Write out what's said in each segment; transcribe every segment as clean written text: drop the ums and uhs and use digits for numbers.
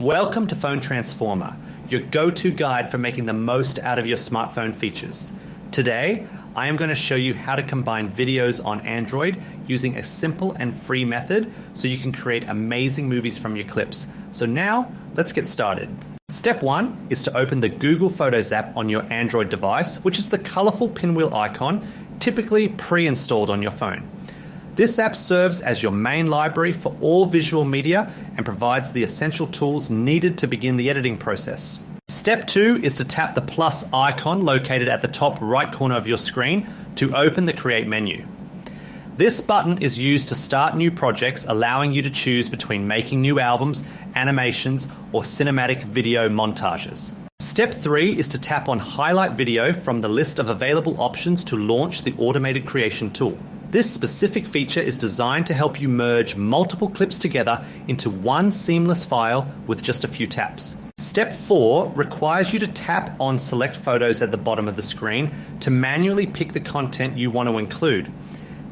Welcome to Phone Transformer, your go-to guide for making the most out of your smartphone features. Today, I am going to show you how to combine videos on Android using a simple and free method so you can create amazing movies from your clips. So now, let's get started. Step 1 is to open the Google Photos app on your Android device, which is the colorful pinwheel icon typically pre-installed on your phone. This app serves as your main library for all visual media and provides the essential tools needed to begin the editing process. Step 2 is to tap the plus icon located at the top right corner of your screen to open the Create menu. This button is used to start new projects, allowing you to choose between making new albums, animations, or cinematic video montages. Step 3 is to tap on Highlight Video from the list of available options to launch the automated creation tool. This specific feature is designed to help you merge multiple clips together into one seamless file with just a few taps. Step 4 requires you to tap on Select Photos at the bottom of the screen to manually pick the content you want to include.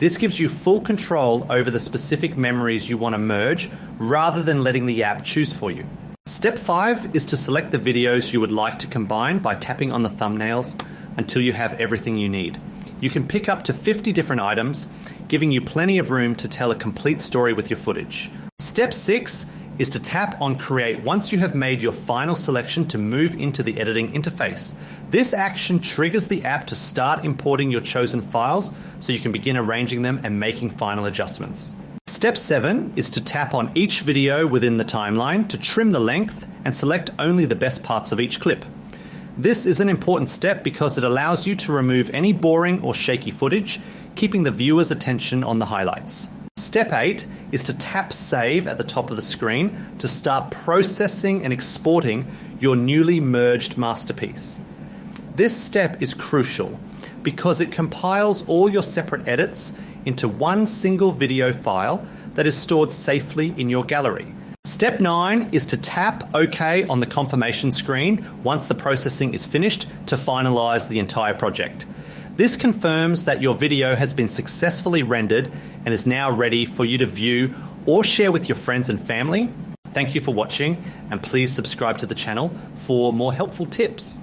This gives you full control over the specific memories you want to merge rather than letting the app choose for you. Step 5 is to select the videos you would like to combine by tapping on the thumbnails until you have everything you need. You can pick up to 50 different items, giving you plenty of room to tell a complete story with your footage. Step 6 is to tap on Create once you have made your final selection to move into the editing interface. This action triggers the app to start importing your chosen files so you can begin arranging them and making final adjustments. Step 7 is to tap on each video within the timeline to trim the length and select only the best parts of each clip. This is an important step because it allows you to remove any boring or shaky footage, keeping the viewer's attention on the highlights. Step 8 is to tap Save at the top of the screen to start processing and exporting your newly merged masterpiece. This step is crucial because it compiles all your separate edits into one single video file that is stored safely in your gallery. Step 9 is to tap OK on the confirmation screen once the processing is finished to finalize the entire project. This confirms that your video has been successfully rendered and is now ready for you to view or share with your friends and family. Thank you for watching, and please subscribe to the channel for more helpful tips.